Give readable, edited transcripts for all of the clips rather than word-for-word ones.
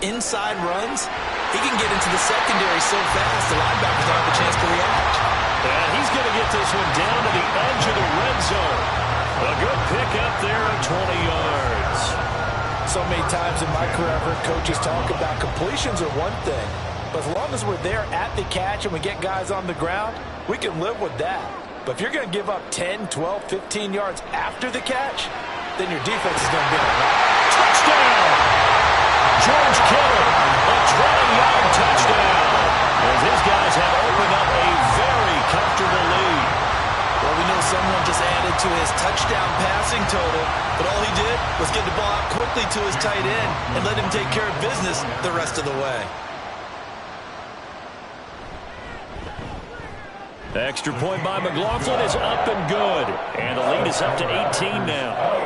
inside runs, he can get into the secondary so fast the linebackers don't have a chance to react. And he's going to get this one down to the edge of the red zone. A good pick up there of 20 yards. So many times in my career, I've heard coaches talk about completions are one thing, but as long as we're there at the catch and we get guys on the ground, we can live with that. But if you're going to give up 10, 12, 15 yards after the catch, then your defense is going to be a lot. Touchdown! George Kittle, a 20-yard touchdown, as his guys have opened up a very comfortable lead. Well, we know someone just added to his touchdown passing total, but all he did was get the ball out quickly to his tight end and let him take care of business the rest of the way. The extra point by McLaughlin is up and good, and the lead is up to 18 now.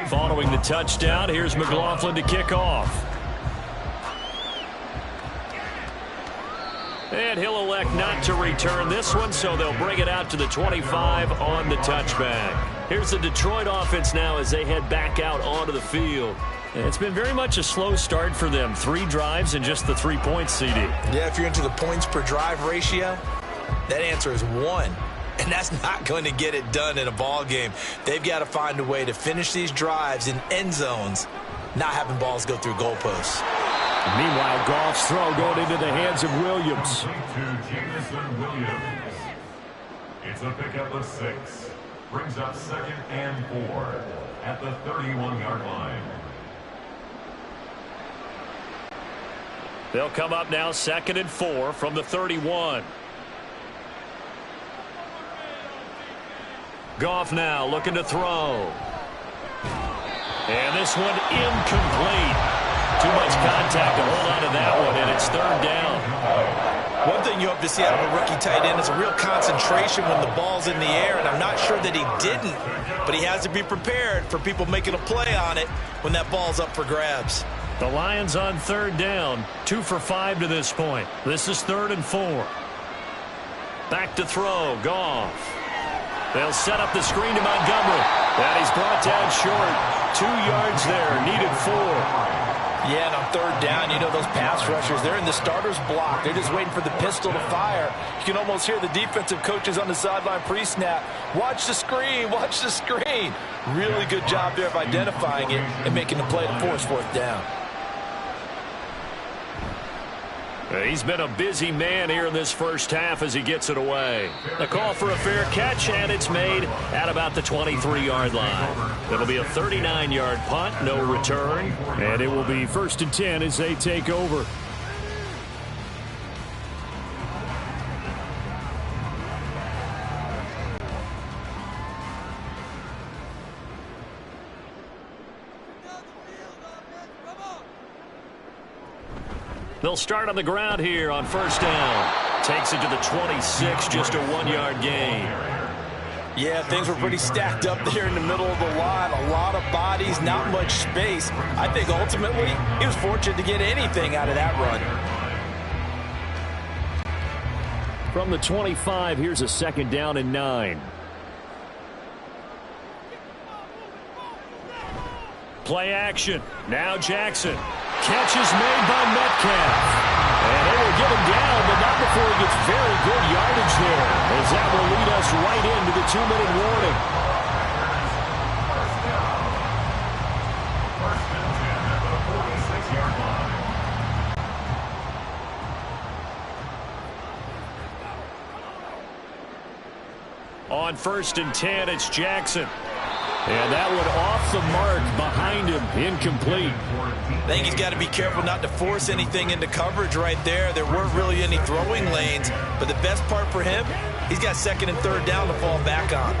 Following the touchdown, here's McLaughlin to kick off. And he'll elect not to return this one, so they'll bring it out to the 25 on the touchback. Here's the Detroit offense now as they head back out onto the field. And it's been very much a slow start for them. 3 drives and just the 3 points, CD. Yeah, if you're into the points per drive ratio, that answer is 1. And that's not going to get it done in a ball game. They've got to find a way to finish these drives in end zones, not having balls go through goalposts. Meanwhile, Goff's throw going into the hands of Williams. To Jameson Williams. It's a pickup of 6. Brings up 2nd and 4 at the 31-yard line. They'll come up now 2nd and 4 from the 31. Goff now looking to throw. And this one incomplete. Too much contact to hold on to that one, and it's 3rd down. One thing you hope to see out of a rookie tight end is a real concentration when the ball's in the air, and I'm not sure that he didn't, but he has to be prepared for people making a play on it when that ball's up for grabs. The Lions on 3rd down, 2 for 5 to this point. This is 3rd and 4. Back to throw, Goff. They'll set up the screen to Montgomery. And he's brought down short. 2 yards there, needed 4. Yeah, and on 3rd down, you know those pass rushers, they're in the starter's block. They're just waiting for the pistol to fire. You can almost hear the defensive coaches on the sideline pre-snap. Watch the screen, watch the screen. Really good job there of identifying it and making the play to force 4th down. He's been a busy man here in this first half as he gets it away. A call for a fair catch, and it's made at about the 23-yard line. It'll be a 39-yard punt, no return, and it will be 1st and 10 as they take over. They'll start on the ground here on 1st down. Takes it to the 26, just a 1-yard gain. Yeah, things were pretty stacked up there in the middle of the line. A lot of bodies, not much space. I think ultimately he was fortunate to get anything out of that run. From the 25, here's a 2nd down and 9. Play action. Now Jackson. Catch is made by Metcalf. And they will get him down, but not before he gets very good yardage there, as that will lead us right into the 2-minute warning. On 1st and 10, it's Jackson. And that one off the mark behind him, incomplete. I think he's got to be careful not to force anything into coverage right there. There weren't really any throwing lanes, but the best part for him, he's got second and third down to fall back on.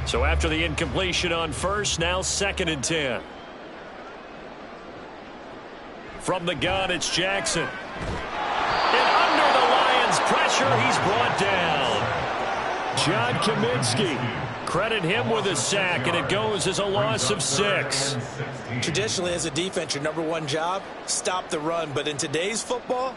So after the incompletion on first, now 2nd and 10. From the gun, it's Jackson. And under the Lions' pressure, he's brought down. John Kaminsky. Credit him with a sack, and it goes as a loss of 6. Traditionally, as a defense, your number one job, stop the run. But in today's football,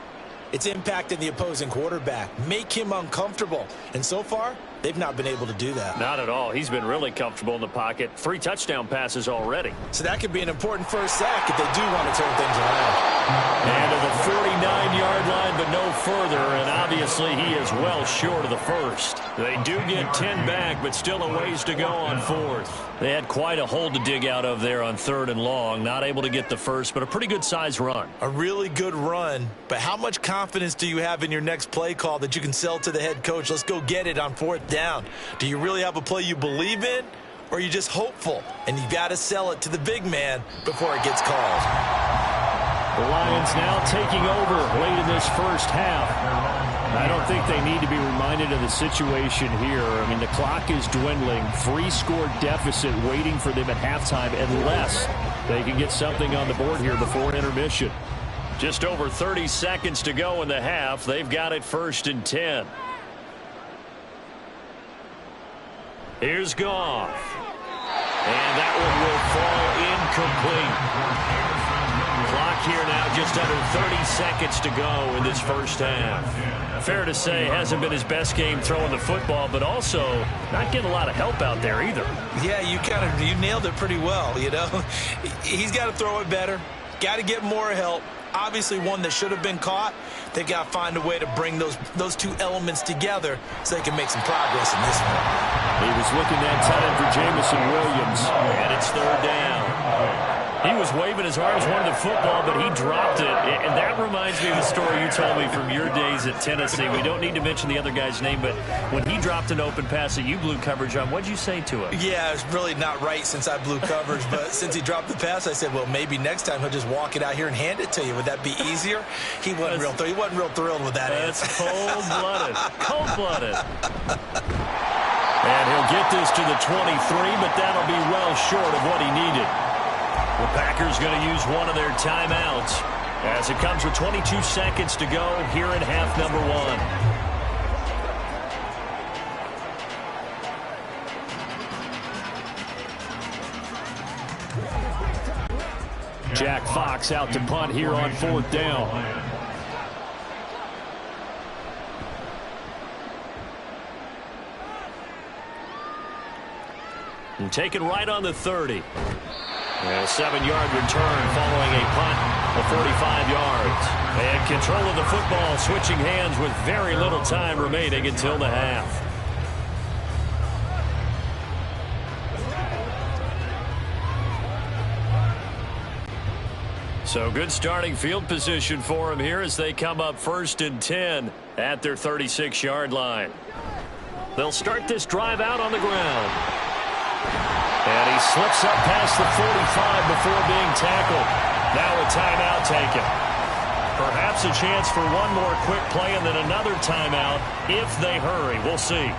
it's impacting the opposing quarterback. Make him uncomfortable. And so far, they've not been able to do that. Not at all. He's been really comfortable in the pocket. 3 touchdown passes already. So that could be an important first sack if they do want to turn things around. And to the 49-yard line, but no further. And obviously, he is well short of the first. They do get 10 back, but still a ways to go on 4th. They had quite a hole to dig out of there on 3rd and long. Not able to get the first, but a pretty good size run. A really good run. But how much confidence do you have in your next play call that you can sell to the head coach? Let's go get it on 4th down. Do you really have a play you believe in, or are you just hopeful? And you got to sell it to the big man before it gets called. The Lions now taking over late in this first half. I don't think they need to be reminded of the situation here. I mean, the clock is dwindling. 3-score deficit waiting for them at halftime unless they can get something on the board here before intermission. Just over 30 seconds to go in the half. They've got it 1st and 10. Here's Goff. And that one will fall incomplete. Clock here now just under 30 seconds to go in this first half. Fair to say, hasn't been his best game throwing the football, but also not getting a lot of help out there either. Yeah, you nailed it pretty well, you know. He's got to throw it better. Got to get more help. Obviously one that should have been caught. They've got to find a way to bring those two elements together so they can make some progress in this one. He was looking that time for Jameson Williams, and it's 3rd down. He was waving his arms, wanted the football, but he dropped it. And that reminds me of the story you told me from your days at Tennessee. We don't need to mention the other guy's name, but when he dropped an open pass that you blew coverage on, what'd you say to him? Yeah, it's really not right since I blew coverage, but since he dropped the pass, I said, well, maybe next time he'll just walk it out here and hand it to you. Would that be easier? He wasn't real thrilled with that answer. That's cold-blooded. Cold-blooded. And he'll get this to the 23, but that'll be well short of what he needed. The Packers going to use one of their timeouts as it comes with 22 seconds to go here in half number 1. Jack Fox out to punt here on 4th down. And taken right on the 30. A 7-yard return following a punt of 45 yards. And control of the football, switching hands with very little time remaining until the half. So good starting field position for him here as they come up 1st and 10 at their 36-yard line. They'll start this drive out on the ground. And he slips up past the 45 before being tackled. Now a timeout taken. Perhaps a chance for one more quick play and then another timeout if they hurry. We'll see.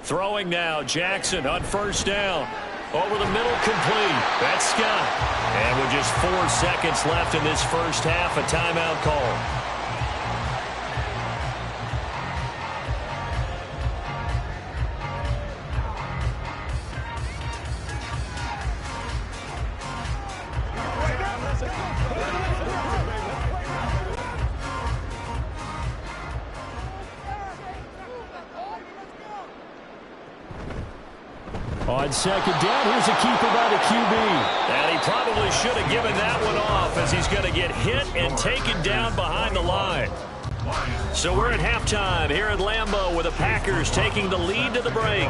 Throwing now, Jackson on 1st down. Over the middle, complete. That's Scott. And with just 4 seconds left in this first half, a timeout call. On 2nd down, here's a keeper by the QB. And he probably should have given that one off as he's going to get hit and taken down behind the line. So we're at halftime here at Lambeau with the Packers taking the lead to the break.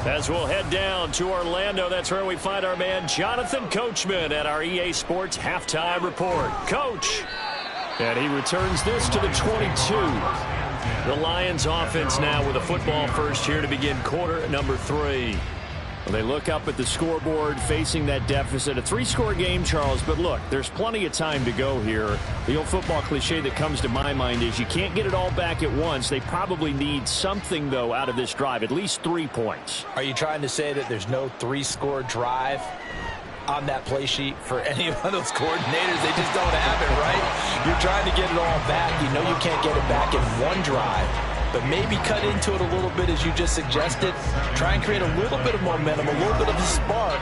As we'll head down to Orlando, that's where we find our man Jonathan Coachman at our EA Sports Halftime Report. Coach! And he returns this to the 22. The Lions offense now with a football first here to begin quarter number 3. Well, they look up at the scoreboard facing that deficit. A 3-score game, Charles, but look, there's plenty of time to go here. The old football cliche that comes to my mind is you can't get it all back at once. They probably need something, though, out of this drive, at least 3 points. Are you trying to say that there's no 3-score drive on that play sheet for any of those coordinators? They just don't have it, right? You're trying to get it all back. You know you can't get it back in one drive. But maybe cut into it a little bit as you just suggested. Try and create a little bit of momentum, a little bit of a spark,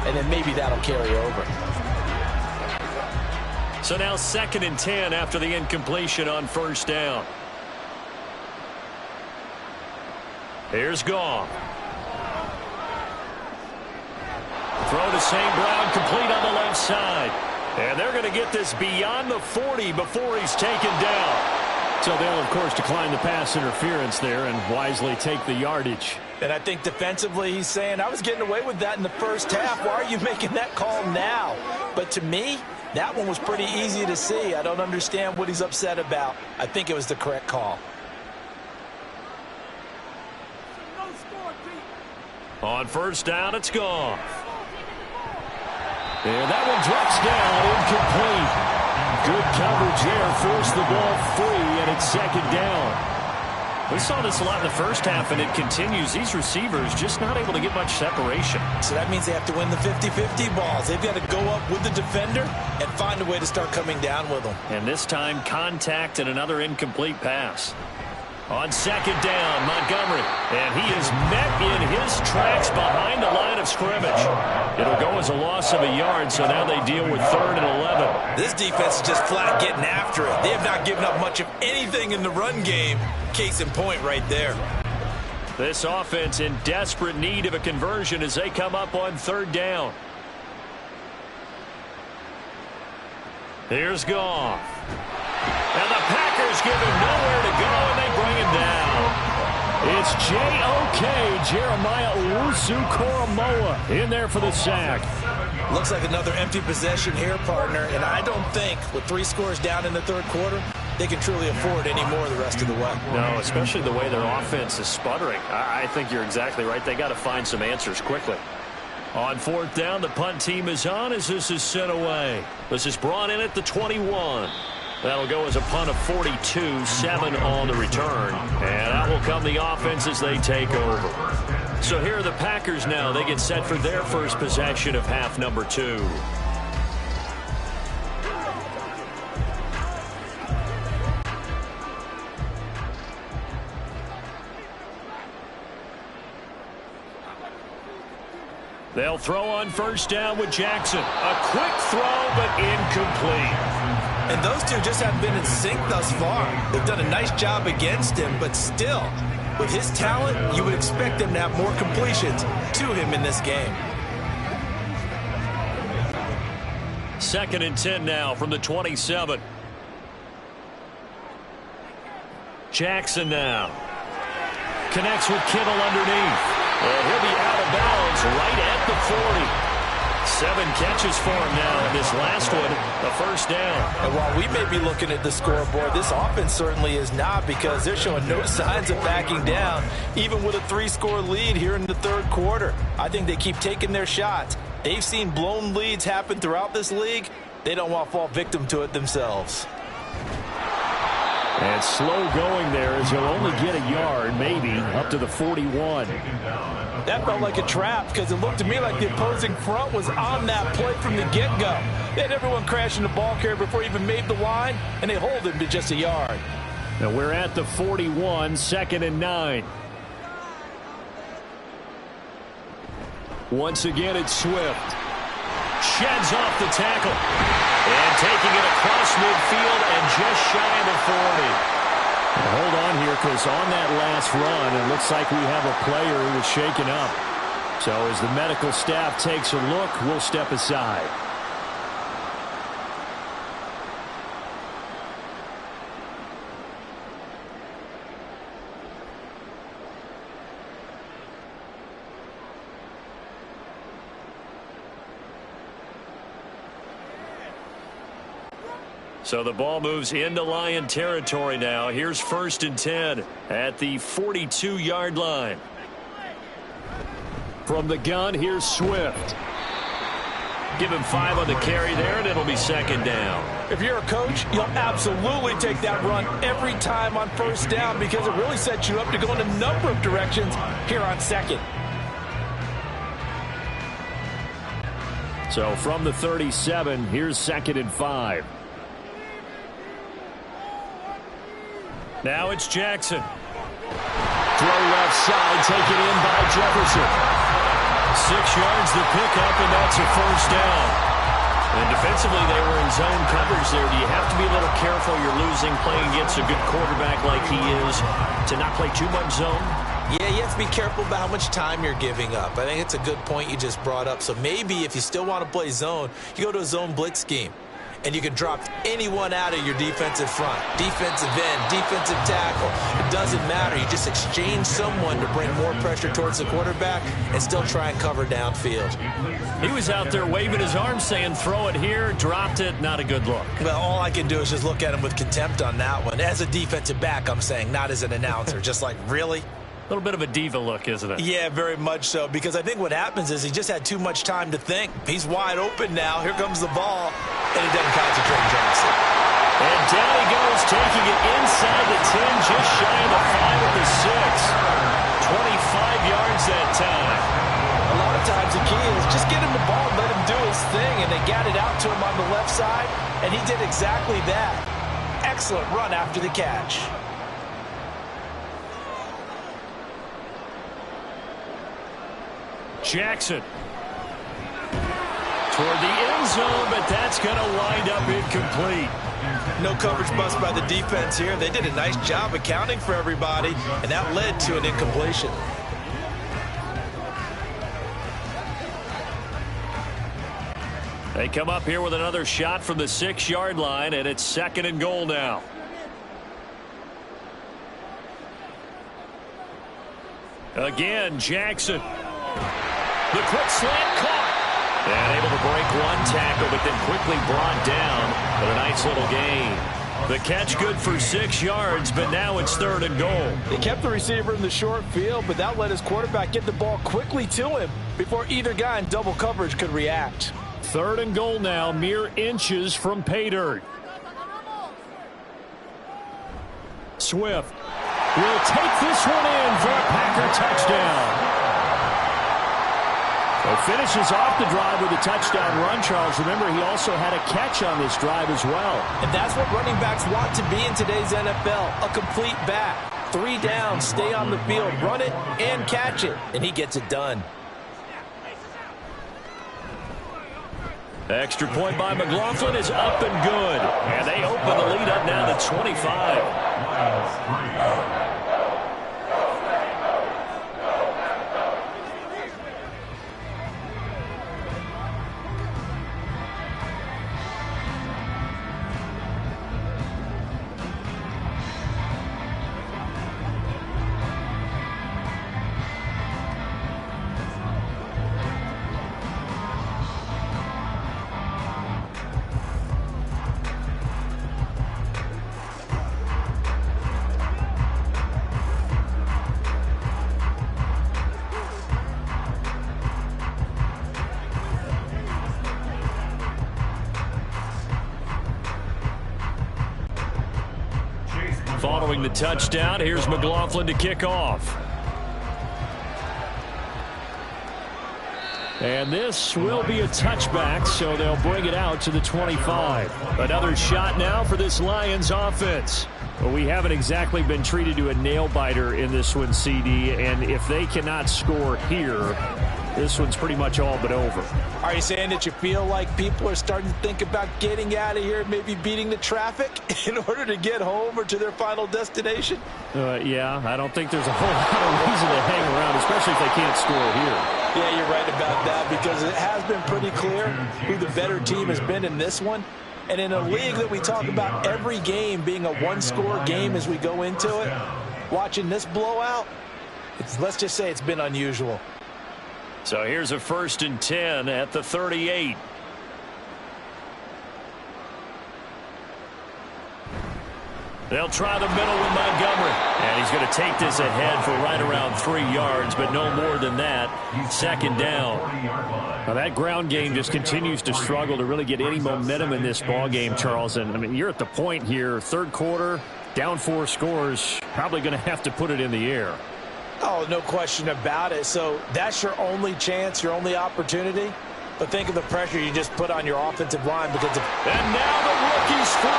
and then maybe that'll carry over. So now 2nd and 10 after the incompletion on first down. Here's Goff. Throw to St. Brown, complete on the left side. And they're going to get this beyond the 40 before he's taken down. So they'll, of course, decline the pass interference there and wisely take the yardage. And I think defensively he's saying, I was getting away with that in the first half. Why are you making that call now? But to me, that one was pretty easy to see. I don't understand what he's upset about. I think it was the correct call. On first down, it's Goff. And that one drops down, incomplete. Good coverage there, forced the ball free, and it's 2nd down. We saw this a lot in the first half, and it continues. These receivers just not able to get much separation. So that means they have to win the 50-50 balls. They've got to go up with the defender and find a way to start coming down with them. And this time, contact and another incomplete pass. On 2nd down, Montgomery. And he is met in his tracks behind the line of scrimmage. It'll go as a loss of a yard, so now they deal with 3rd and 11. This defense is just flat getting after it. They have not given up much of anything in the run game. Case in point right there. This offense in desperate need of a conversion as they come up on 3rd down. Here's Goff. And the Packers give him nowhere to go, and they bring him down. It's J.O.K. Jeremiah Owusu-Koramoah in there for the sack. Looks like another empty possession here, partner. And I don't think with 3 scores down in the 3rd quarter, they can truly afford any more the rest of the way. No, especially the way their offense is sputtering. I think you're exactly right. They got to find some answers quickly. On 4th down, the punt team is on as this is sent away. This is brought in at the 21. That'll go as a punt of 42, 7 on the return. And out will come the offense as they take over. So here are the Packers now. They get set for their first possession of half number 2. They'll throw on first down with Jackson. A quick throw, but incomplete. And those two just haven't been in sync thus far. They've done a nice job against him, but still, with his talent, you would expect them to have more completions to him in this game. 2nd and 10 now from the 27. Jackson now. Connects with Kittle underneath. And he'll be out of bounds right at the 40. 7 catches for him now, and this last one, a first down. And while we may be looking at the scoreboard, this offense certainly is not, because they're showing no signs of backing down, even with a 3-score lead here in the 3rd quarter. I think they keep taking their shots. They've seen blown leads happen throughout this league. They don't want to fall victim to it themselves. And slow going there as he'll only get a yard, maybe, up to the 41. That felt like a trap, because it looked to me like the opposing front was on that play from the get-go. They had everyone crashing the ball carrier before he even made the line, and they hold him to just a yard. Now we're at the 41, 2nd and 9. Once again, it's Swift. Sheds off the tackle. And taking it across midfield and just shy of the 40. Now hold on here, because on that last run, it looks like we have a player who was shaken up. So as the medical staff takes a look, we'll step aside. So the ball moves into Lion territory now. Here's 1st and 10 at the 42-yard line. From the gun, here's Swift. Give him 5 on the carry there, and it'll be 2nd down. If you're a coach, you'll absolutely take that run every time on 1st down because it really sets you up to go in a number of directions here on 2nd. So from the 37, here's 2nd and 5. Now it's Jackson. Throw left side, taken in by Jefferson. 6 yards the pickup, and that's a 1st down. And defensively, they were in zone coverage there. Do you have to be a little careful? You're losing, playing against a good quarterback like he is, to not play too much zone? Yeah, you have to be careful about how much time you're giving up. I think it's a good point you just brought up. So maybe if you still want to play zone, you go to a zone blitz scheme. And you can drop anyone out of your defensive front. Defensive end, defensive tackle. It doesn't matter. You just exchange someone to bring more pressure towards the quarterback and still try and cover downfield. He was out there waving his arms saying, throw it here, dropped it, not a good look. Well, all I can do is just look at him with contempt on that one. As a defensive back, I'm saying, not as an announcer. Just like, really? A little bit of a diva look, isn't it? Yeah, very much so, because I think what happens is he just had too much time to think. He's wide open now. Here comes the ball, and he doesn't concentrate and drops it. And down he goes, taking it inside the 10, just shy of the 5 at the 6. 25 yards that time. A lot of times the key is just get him the ball and let him do his thing, and they got it out to him on the left side, and he did exactly that. Excellent run after the catch. Jackson toward the end zone, but that's going to wind up incomplete. No coverage bust by the defense here. They did a nice job accounting for everybody, and that led to an incompletion. They come up here with another shot from the 6-yard line, and it's 2nd and goal now. Again, Jackson. The quick slant caught. And able to break one tackle, but then quickly brought down. But a nice little gain. The catch good for 6 yards, but now it's 3rd and goal. They kept the receiver in the short field, but that let his quarterback get the ball quickly to him before either guy in double coverage could react. 3rd and goal now, mere inches from pay dirt. Swift will take this one in for a Packer touchdown. So finishes off the drive with a touchdown run, Charles. Remember, he also had a catch on this drive as well. And that's what running backs want to be in today's NFL, a complete back. 3 down, stay on the field, run it, and catch it. And he gets it done. Extra point by McLaughlin is up and good. And they open the lead up now to 25. Following the touchdown, here's McLaughlin to kick off. And this will be a touchback, so they'll bring it out to the 25. Another shot now for this Lions offense. Well, we haven't exactly been treated to a nail-biter in this one, CD, and if they cannot score here, this one's pretty much all but over. Are you saying that you feel like people are starting to think about getting out of here, maybe beating the traffic in order to get home or to their final destination? Yeah, I don't think there's a whole lot of reason to hang around, especially if they can't score here. Yeah, you're right about that, because it has been pretty clear who the better team has been in this one. And in a league that we talk about every game being a one-score game as we go into it, watching this blowout, let's just say it's been unusual. So here's a 1st and 10 at the 38. They'll try the middle with Montgomery. And he's going to take this ahead for right around 3 yards, but no more than that. Second down. Now that ground game just continues to struggle to really get any momentum in this ball game, Charles. And I mean, you're at the point here, third quarter, down 4 scores, probably going to have to put it in the air. Oh, no question about it. So that's your only chance, your only opportunity. But think of the pressure you just put on your offensive line because of... And now the rookie's free.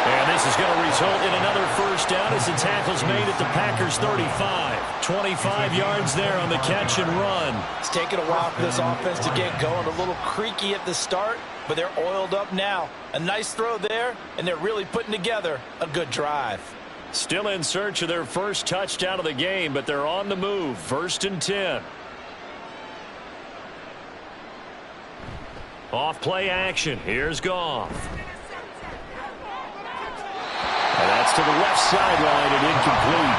And this is going to result in another first down as the tackle's made at the Packers' 35. 25 yards there on the catch and run. It's taken a while for this offense to get going. A little creaky at the start, but they're oiled up now. A nice throw there, and they're really putting together a good drive. Still in search of their first touchdown of the game, but they're on the move. 1st and 10. Off play action. Here's Goff. And that's to the left sideline and incomplete.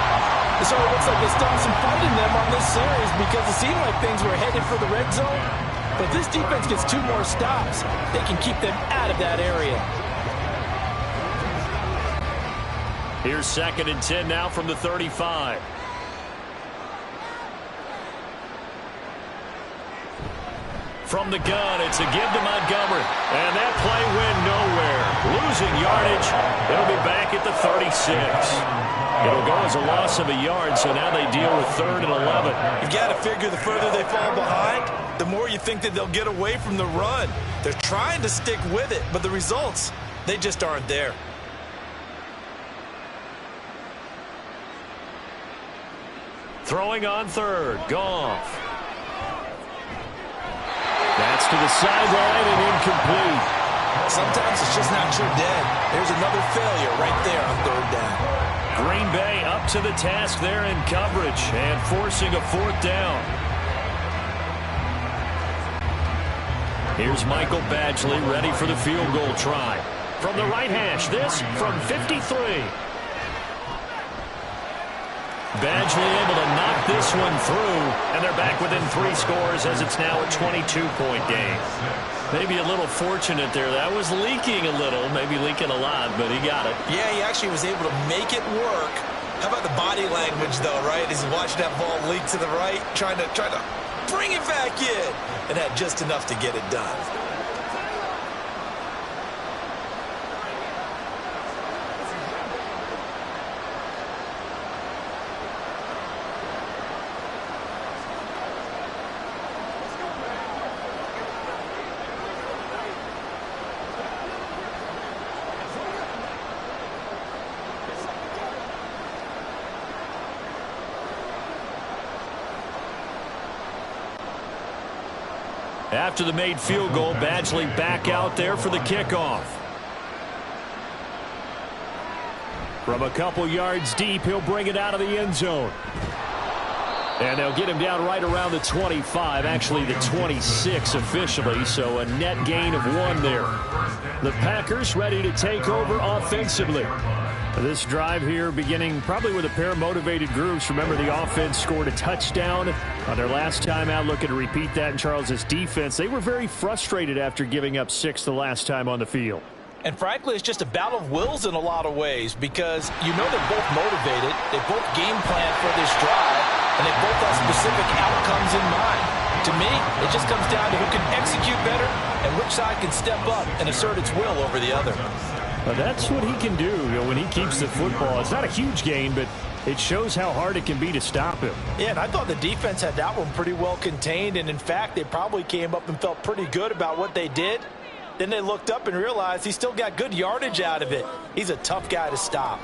So it looks like they stopped some fighting them on this series because it seemed like things were headed for the red zone. But if this defense gets 2 more stops, they can keep them out of that area. Here's 2nd and 10 now from the 35. From the gun, it's a give to Montgomery. And that play went nowhere. Losing yardage. It'll be back at the 36. It'll go as a loss of a yard, so now they deal with 3rd and 11. You've got to figure the further they fall behind, the more you think that they'll get away from the run. They're trying to stick with it, but the results, they just aren't there. Throwing on 3rd. Goff. That's to the sideline and incomplete. Sometimes it's just not your dead. There's another failure right there on 3rd down. Green Bay up to the task there in coverage and forcing a 4th down. Here's Michael Badgley ready for the field goal try. From the right hash, this from 53. Badgley able to knock this one through, and they're back within 3 scores as it's now a 22-point game. Maybe a little fortunate there. That was leaking a little, maybe leaking a lot, but he got it. Yeah, he actually was able to make it work. How about the body language, though, right? As he's watching that ball leak to the right, trying to bring it back in, and had just enough to get it done. After the made field goal, Badgley back out there for the kickoff. From a couple yards deep, he'll bring it out of the end zone. And they'll get him down right around the 25, actually the 26 officially, so a net gain of 1 there. The Packers ready to take over offensively. This drive here beginning probably with a pair of motivated groups. Remember, the offense scored a touchdown on their last time out. Looking to repeat that in Charles's defense. They were very frustrated after giving up 6 the last time on the field. And frankly, it's just a battle of wills in a lot of ways because you know they're both motivated. They both game plan for this drive, and they both have specific outcomes in mind. To me, it just comes down to who can execute better and which side can step up and assert its will over the other. Well, that's what he can do, when he keeps the football. It's not a huge gain, but it shows how hard it can be to stop him. Yeah, and I thought the defense had that one pretty well contained, and in fact, they probably came up and felt pretty good about what they did. Then they looked up and realized he still got good yardage out of it. He's a tough guy to stop.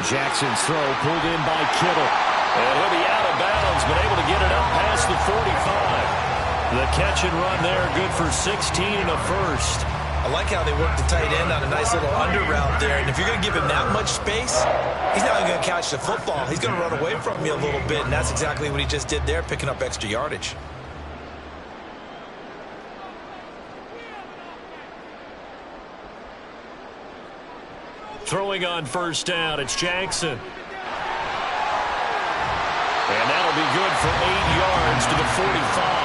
Jackson's throw pulled in by Kittle. And he'll be out of bounds, but able to get it up past the 45. The catch and run there, good for 16 and a first. I like how they worked the tight end on a nice little under route there. And if you're going to give him that much space, he's not even going to catch the football. He's going to run away from me a little bit, and that's exactly what he just did there, picking up extra yardage. Throwing on first down, it's Jackson. And that'll be good for 8 yards to the 45.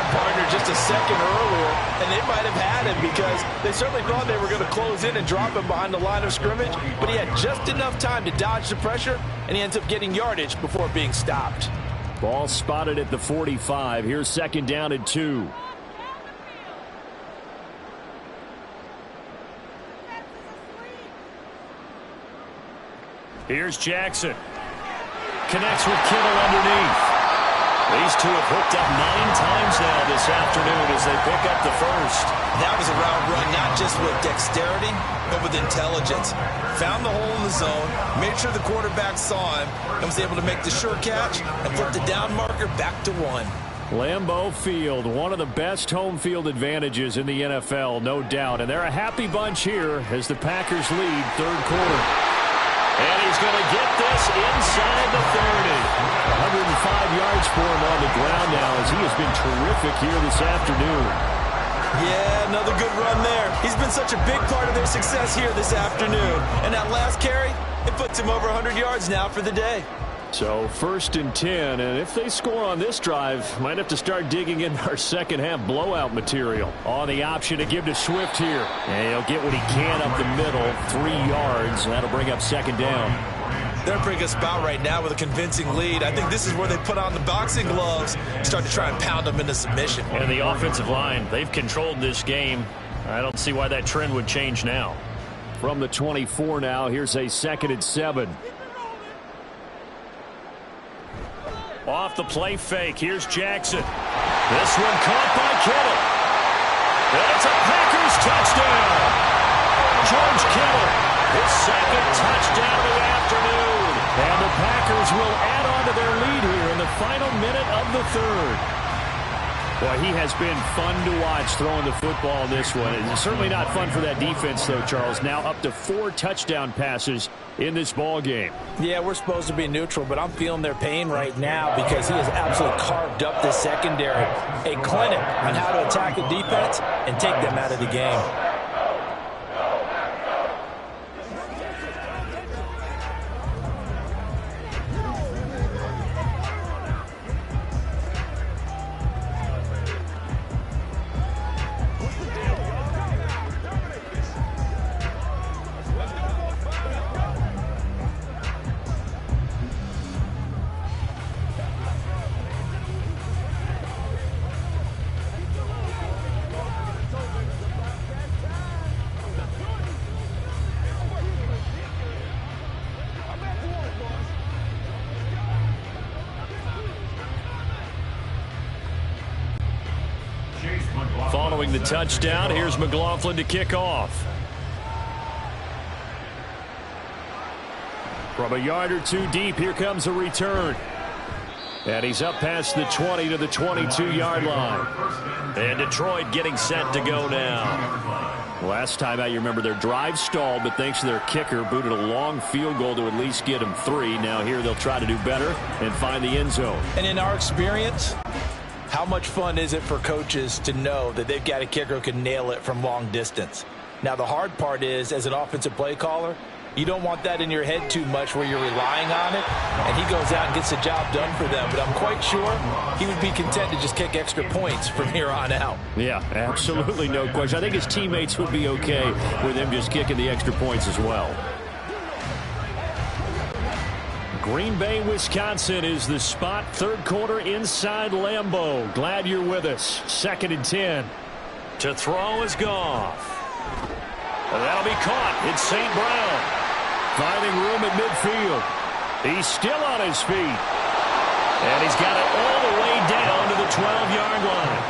Partner just a second earlier, and they might have had him because they certainly thought they were going to close in and drop him behind the line of scrimmage, but he had just enough time to dodge the pressure, and he ends up getting yardage before being stopped. Ball spotted at the 45. Here's second down and 2. Here's Jackson. Connects with Kittle underneath. These two have hooked up 9 times now this afternoon as they pick up the first. That was a route run, not just with dexterity, but with intelligence. Found the hole in the zone, made sure the quarterback saw him, and was able to make the sure catch and flip the down marker back to 1. Lambeau Field, one of the best home field advantages in the NFL, no doubt. And they're a happy bunch here as the Packers lead third quarter. And he's going to get this inside the 30. 105 yards for him on the ground now as he has been terrific here this afternoon. Yeah, another good run there. He's been such a big part of their success here this afternoon. And that last carry, it puts him over 100 yards now for the day. So first and 10, and if they score on this drive, might have to start digging in our second half blowout material. On the option to give to Swift here. And he'll get what he can up the middle, 3 yards, and that'll bring up second down. They're in a pretty good spot right now with a convincing lead. I think this is where they put on the boxing gloves and start to try and pound them into submission. And the offensive line, they've controlled this game. I don't see why that trend would change now. From the 24 now, here's a second and 7. Off the play fake. Here's Jackson. This one caught by Kittle. And it's a Packers touchdown. George Kittle, his second touchdown of the afternoon. And the Packers will add on to their lead here in the final minute of the third. Boy, he has been fun to watch throwing the football in this one. It's certainly not fun for that defense, though, Charles. Now up to 4 touchdown passes in this ball game. Yeah, we're supposed to be neutral, but I'm feeling their pain right now because he has absolutely carved up the secondary. A clinic on how to attack the defense and take them out of the game. Following the touchdown, here's McLaughlin to kick off. From a yard or 2 deep, here comes a return. And he's up past the 20 to the 22-yard line. And Detroit getting set to go now. Last time out, you remember their drive stalled, but thanks to their kicker, booted a long field goal to at least get them 3. Now here they'll try to do better and find the end zone. And in our experience, how much fun is it for coaches to know that they've got a kicker who can nail it from long distance? Now, the hard part is, as an offensive play caller, you don't want that in your head too much where you're relying on it, and he goes out and gets the job done for them. But I'm quite sure he would be content to just kick extra points from here on out. Yeah, absolutely no question. I think his teammates would be okay with him just kicking the extra points as well. Green Bay, Wisconsin is the spot. Third quarter inside Lambeau. Glad you're with us. Second and 10. To throw is Goff. And that'll be caught. It's St. Brown. Finding room at midfield. He's still on his feet. And he's got it all the way down to the 12-yard line.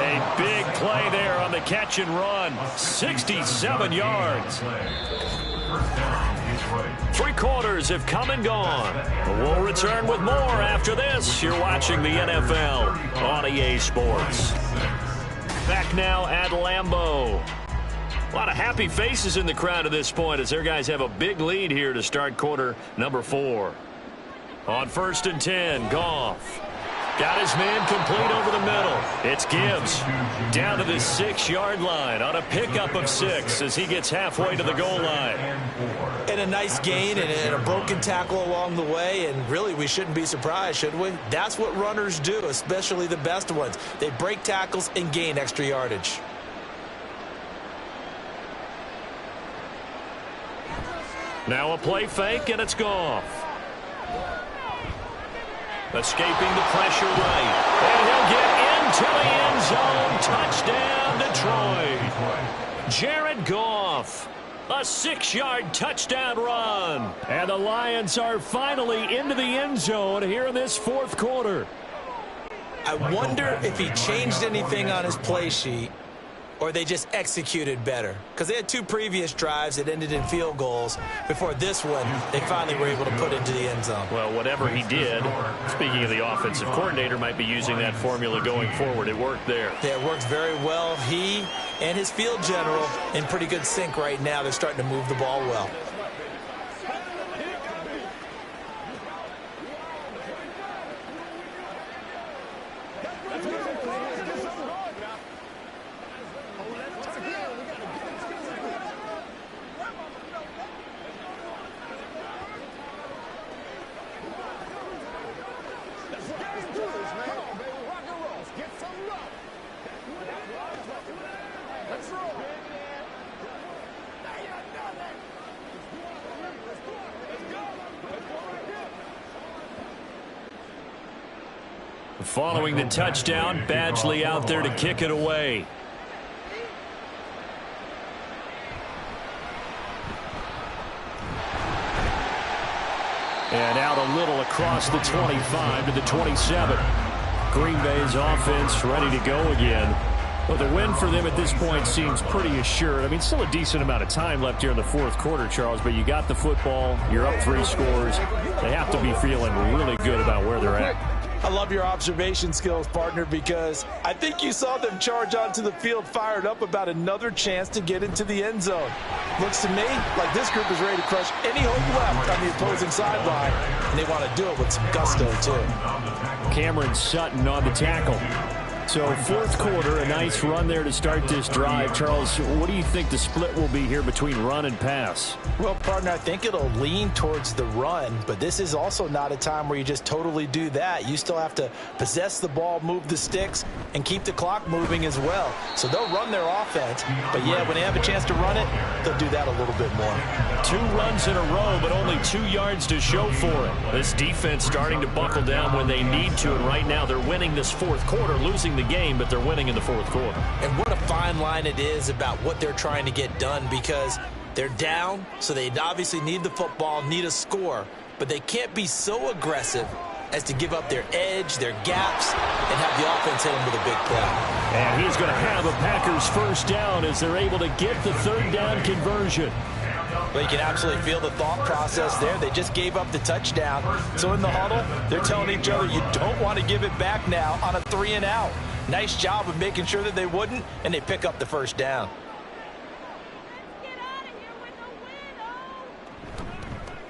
A big play there on the catch and run. 67 yards. 3 quarters have come and gone. We'll return with more after this. You're watching the NFL on EA Sports. Back now at Lambeau. A lot of happy faces in the crowd at this point as their guys have a big lead here to start quarter number 4. On first and 10, Goff. Got his man complete over the middle. It's Gibbs down to the 6-yard line on a pickup of 6 as he gets halfway to the goal line. And a nice gain and a broken tackle along the way, and really we shouldn't be surprised, should we? That's what runners do, especially the best ones. They break tackles and gain extra yardage. Now a play fake, and it's Goff. Escaping the pressure right. And he'll get into the end zone. Touchdown, Detroit. Jared Goff. A 6-yard touchdown run. And the Lions are finally into the end zone here in this fourth quarter. I wonder if he changed anything on his play sheet or they just executed better. Because they had 2 previous drives that ended in field goals. Before this one, they finally were able to put into the end zone. Well, whatever he did, speaking of the offensive coordinator, might be using that formula going forward. It worked there. Yeah, it worked very well. He and his field general in pretty good sync right now. They're starting to move the ball well. Following the touchdown, Badgley out there to kick it away. And out a little across the 25 to the 27. Green Bay's offense ready to go again. Well, the win for them at this point seems pretty assured. I mean, still a decent amount of time left here in the fourth quarter, Charles, but you got the football, you're up 3 scores. They have to be feeling really good about where they're at. I love your observation skills, partner, because I think you saw them charge onto the field fired up about another chance to get into the end zone. Looks to me like this group is ready to crush any hope left on the opposing sideline, and they want to do it with some gusto, too. Cameron Sutton on the tackle. So fourth quarter, a nice run there to start this drive. Charles, what do you think the split will be here between run and pass? Well, partner, I think it'll lean towards the run, but this is also not a time where you just totally do that. You still have to possess the ball, move the sticks, and keep the clock moving as well. So they'll run their offense, but yeah, when they have a chance to run it, they'll do that a little bit more. 2 runs in a row, but only 2 yards to show for it. This defense starting to buckle down when they need to, and right now they're winning this fourth quarter, losing the game, but they're winning in the fourth quarter. And what a fine line it is about what they're trying to get done, because they're down, so they obviously need the football, need a score, but they can't be so aggressive as to give up their edge, their gaps, and have the offense hit them with a big play. And he's going to have a Packers first down as they're able to get the 3rd down conversion. Well, you can absolutely feel the thought process there. They just gave up the touchdown. So in the huddle, they're telling each other, you don't want to give it back now on a 3-and-out. Nice job of making sure that they wouldn't, and they pick up the first down.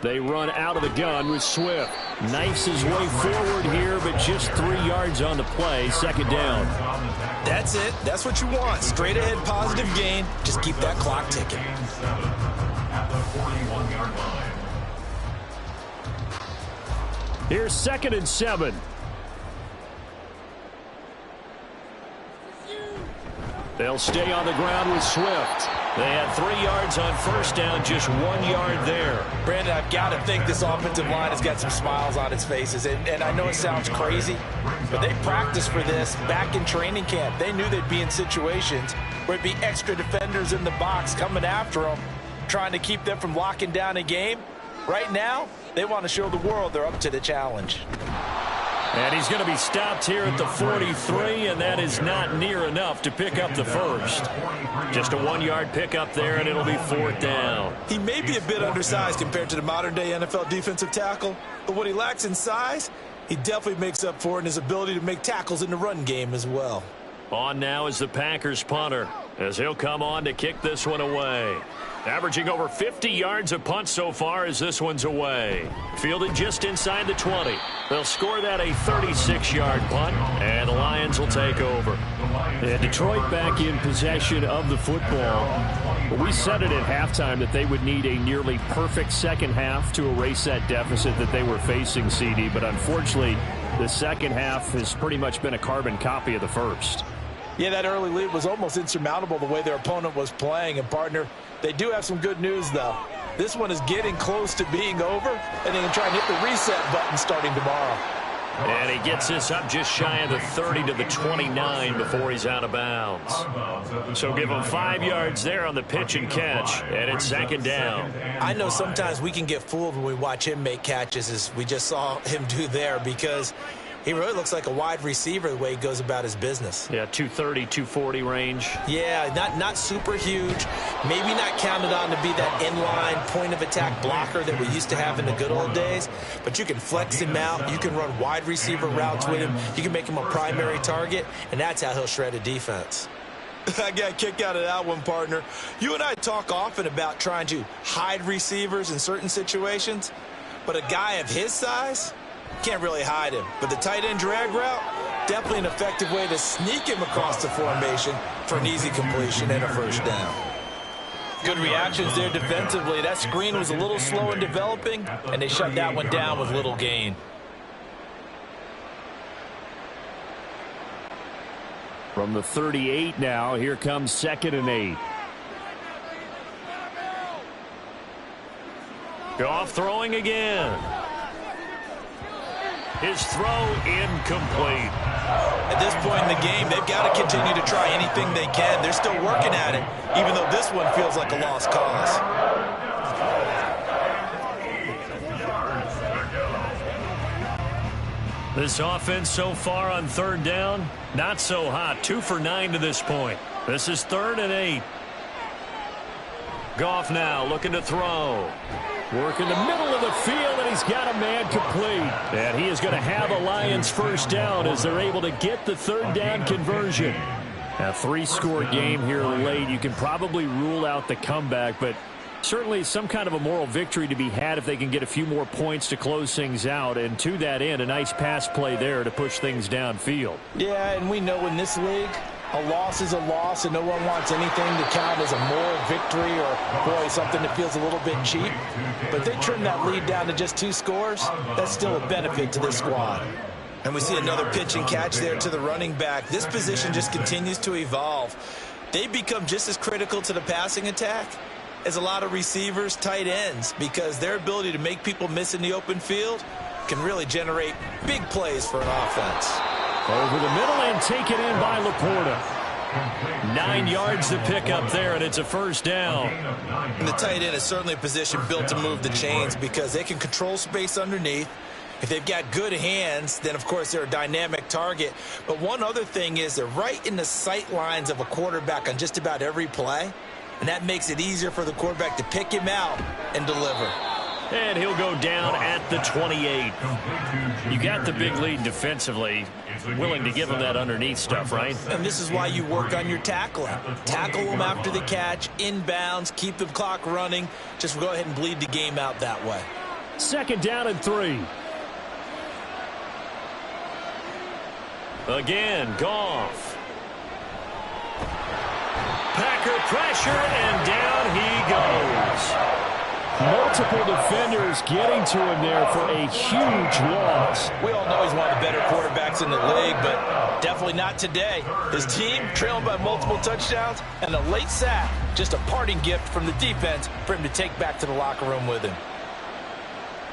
They run out of the gun with Swift. Knifes his way forward here, but just 3 yards on the play. 2nd down. That's it. That's what you want. Straight ahead positive gain. Just keep that clock ticking. Here's 2nd and 7. They'll stay on the ground with Swift. They had 3 yards on first down, just 1 yard there. Brandon, I've got to think this offensive line has got some smiles on its faces. And I know it sounds crazy, but they practiced for this back in training camp. They knew they'd be in situations where it'd be extra defenders in the box coming after them, trying to keep them from locking down a game. Right now, they want to show the world they're up to the challenge. And he's going to be stopped here at the 43, and that is not near enough to pick up the first. Just a 1-yard pickup there, and it'll be 4th down. He may be a bit undersized compared to the modern-day NFL defensive tackle, but what he lacks in size, he definitely makes up for in his ability to make tackles in the run game as well. On now is the Packers punter. as he'll come on to kick this one away. Averaging over 50 yards a punt so far as this one's away. Fielded just inside the 20. They'll score that a 36-yard punt, and the Lions will take over. And Detroit back in possession of the football. But we said it at halftime that they would need a nearly perfect second half to erase that deficit that they were facing, CD. But unfortunately, the second half has pretty much been a carbon copy of the first. Yeah, that early lead was almost insurmountable the way their opponent was playing. And, partner, they do have some good news, though. This one is getting close to being over, and they can try and hit the reset button starting tomorrow. And he gets this up just shy of the 30 to the 29 before he's out of bounds. So give him 5 yards there on the pitch and catch, and it's second down. I know sometimes we can get fooled when we watch him make catches, as we just saw him do there, because he really looks like a wide receiver the way he goes about his business. Yeah, 230, 240 range. Yeah, not super huge. Maybe not counted on to be that inline point-of-attack blocker that we used to have in the good old days. But you can flex him out. You can run wide receiver routes with him. You can make him a primary target, and that's how he'll shred a defense. I got a kick out of that one, partner. You and I talk often about trying to hide receivers in certain situations, but a guy of his size can't really hide him. But the tight end drag route, definitely an effective way to sneak him across the formation for an easy completion and a first down. Good reactions there defensively. That screen was a little slow in developing, and they shut that one down with little gain. From the 38 now, here comes 2nd and 8. Goff throwing again. His throw incomplete. At this point in the game, they've got to continue to try anything they can. They're still working at it, even though this one feels like a lost cause. This offense so far on 3rd down, not so hot. 2 for 9 to this point. This is 3rd and 8. Goff now looking to throw. Work in the middle of the field, and he's got a man complete. And he is going to have a Lions first down as they're able to get the 3rd down conversion. A 3-score game here late. You can probably rule out the comeback, but certainly some kind of a moral victory to be had if they can get a few more points to close things out. And to that end, a nice pass play there to push things downfield. Yeah, and we know in this league, a loss is a loss, and no one wants anything to count as a moral victory or, boy, something that feels a little bit cheap. But they trim that lead down to just 2 scores. That's still a benefit to this squad. And we see another pitch and catch there to the running back. This position just continues to evolve. They become just as critical to the passing attack as a lot of receivers, tight ends, because their ability to make people miss in the open field can really generate big plays for an offense. Over the middle and taken in by Laporta. 9 yards to pick up there, and it's a first down. And the tight end is certainly a position built to move the chains because they can control space underneath. If they've got good hands, then, of course, they're a dynamic target. But one other thing is they're right in the sight lines of a quarterback on just about every play, and that makes it easier for the quarterback to pick him out and deliver. And he'll go down at the 28. You got the big lead defensively. Willing to give him that underneath stuff, right? And this is why you work on your tackling. Tackle them after the catch, inbounds, keep the clock running. Just go ahead and bleed the game out that way. 2nd down and 3. Again, Goff. Packer pressure, and down he goes. Multiple defenders getting to him there for a huge loss. We all know he's one of the better quarterbacks in the league, but definitely not today. His team trailing by multiple touchdowns, and a late sack, just a parting gift from the defense for him to take back to the locker room with him.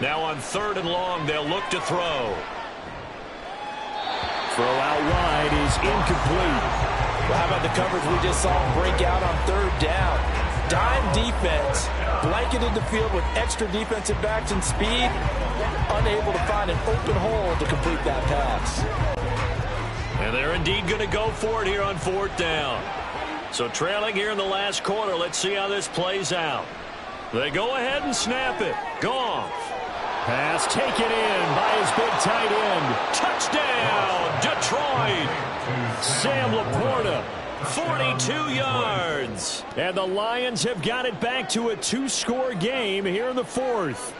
Now on 3rd and long, they'll look to throw. Throw out wide is incomplete. Well, how about the coverage we just saw him break out on 3rd down? Dime defense, blanketed the field with extra defensive backs and speed, unable to find an open hole to complete that pass. And they're indeed going to go for it here on 4th down. So trailing here in the last quarter, let's see how this plays out. They go ahead and snap it. Goff. Pass taken in by his big tight end. Touchdown, Detroit. Sam Laporta 42 yards. And the Lions have got it back to a 2-score game here in the fourth.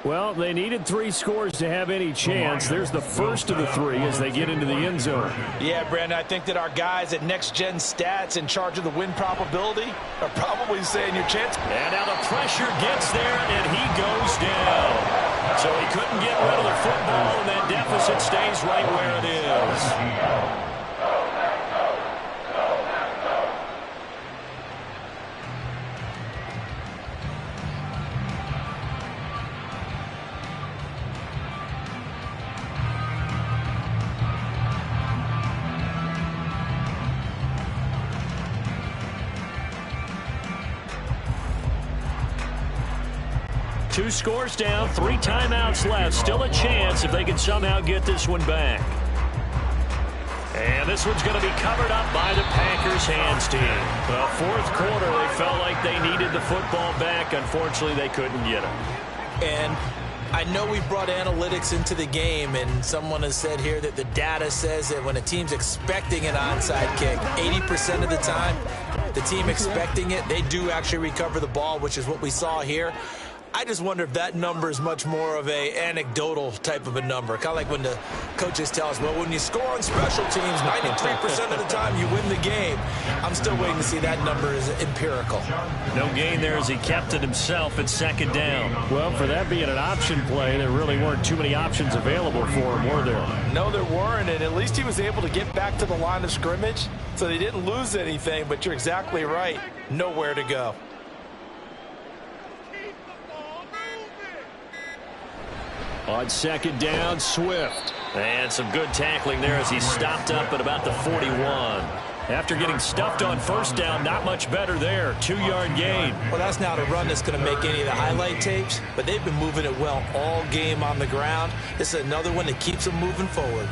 Well, they needed 3 scores to have any chance. There's the first of the 3 as they get into the end zone. Yeah, Brandon, I think that our guys at Next Gen Stats in charge of the win probability are probably saying your chance. And now the pressure gets there, and he goes down. So he couldn't get rid of the football, and that deficit stays right where it is. Two scores down, 3 timeouts left. Still a chance if they can somehow get this one back. And this one's going to be covered up by the Packers hands team. The fourth quarter, they felt like they needed the football back. Unfortunately, they couldn't get it. And I know we brought analytics into the game, and someone has said here that the data says that when a team's expecting an onside kick, 80% of the time, the team expecting it, they do actually recover the ball, which is what we saw here. I just wonder if that number is much more of a anecdotal type of a number. Kind of like when the coaches tell us, well, when you score on special teams, 93% of the time you win the game. I'm still waiting to see that number is empirical. No gain there as he kept it himself at second down. Well, for that being an option play, there really weren't too many options available for him, were there? No, there weren't, and at least he was able to get back to the line of scrimmage, so they didn't lose anything, but you're exactly right. Nowhere to go. On second down, Swift. And some good tackling there as he stopped up at about the 41. After getting stuffed on first down, not much better there. 2-yard gain. Well, that's not a run that's going to make any of the highlight tapes, but they've been moving it well all game on the ground. This is another one that keeps them moving forward.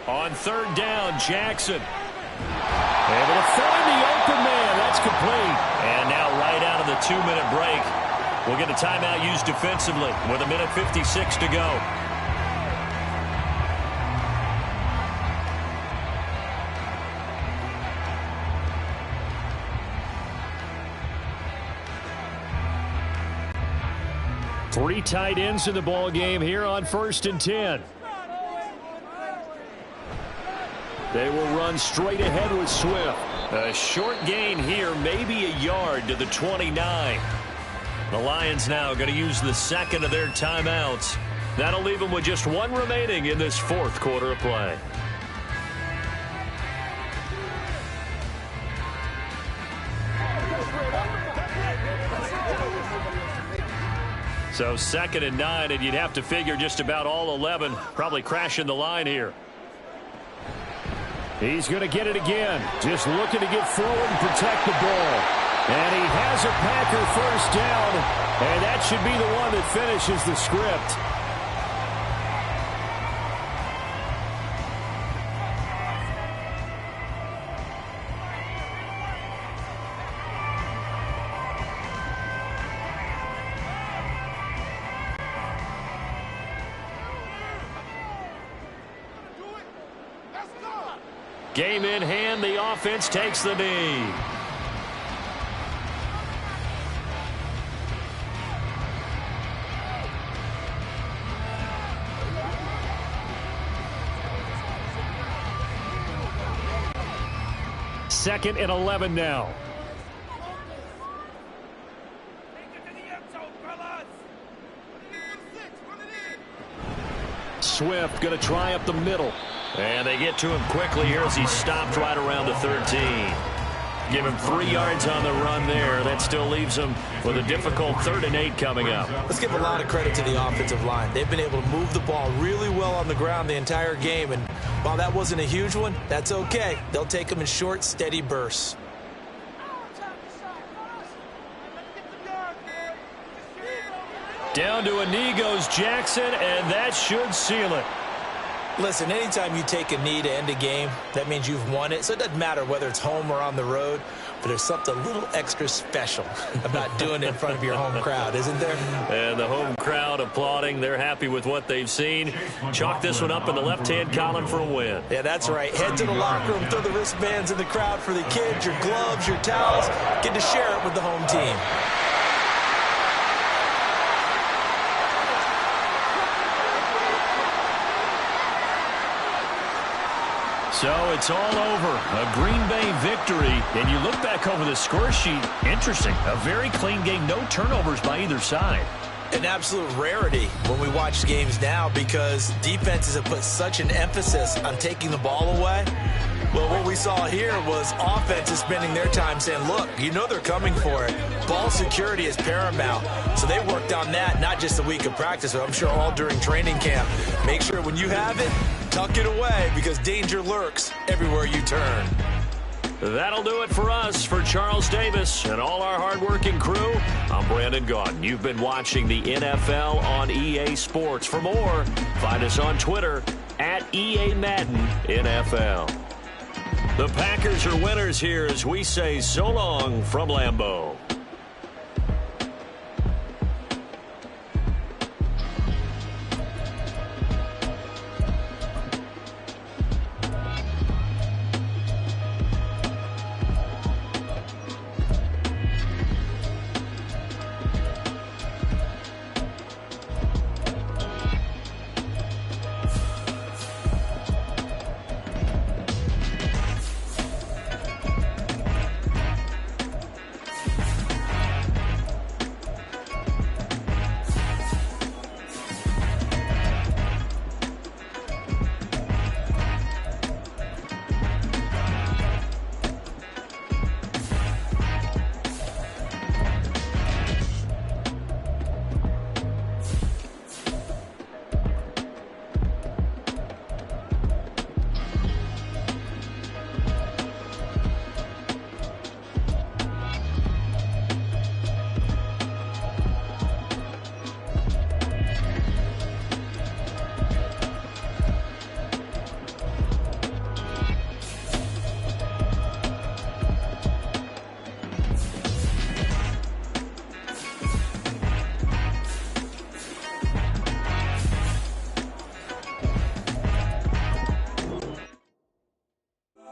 On third down, Jackson. Able to find the open man. That's complete. And now right out of the 2-minute break, we'll get a timeout used defensively with 1:56 to go. Three tight ends in the ball game here on 1st and 10. They will run straight ahead with Swift. A short gain here, maybe a yard to the 29. The Lions now going to use the second of their timeouts. That'll leave them with just 1 remaining in this fourth quarter of play. So 2nd and 9, and you'd have to figure just about all 11 probably crashing the line here. He's going to get it again. Just looking to get forward and protect the ball. And he has a Packer first down. And that should be the one that finishes the script. Game in hand, the offense takes the knee. Second and 11 now. Swift going to try up the middle. And they get to him quickly here as he stopped right around the 13. Give him 3 yards on the run there. That still leaves him with a difficult 3rd and 8 coming up. Let's give a lot of credit to the offensive line. They've been able to move the ball really well on the ground the entire game. And while that wasn't a huge one, that's okay. They'll take them in short, steady bursts. Down to a knee goes Jackson, and that should seal it. Listen, anytime you take a knee to end a game, that means you've won it. So it doesn't matter whether it's home or on the road, but there's something a little extra special about doing it in front of your home crowd, isn't there? And the home crowd applauding. They're happy with what they've seen. Chalk this one up in the left-hand column for a win. Yeah, that's right. Head to the locker room, throw the wristbands in the crowd for the kids, your gloves, your towels. Get to share it with the home team. So it's all over. A Green Bay victory. And you look back over the score sheet. Interesting. A very clean game. No turnovers by either side. An absolute rarity when we watch games now because defenses have put such an emphasis on taking the ball away. Well, what we saw here was offenses spending their time saying, look, you know they're coming for it. Ball security is paramount. So they worked on that, not just a week of practice, but I'm sure all during training camp. Make sure when you have it, tuck it away because danger lurks everywhere you turn. That'll do it for us. For Charles Davis and all our hardworking crew, I'm Brandon Gaudin. You've been watching the NFL on EA Sports. For more, find us on Twitter at EA Madden NFL. The Packers are winners here as we say so long from Lambeau.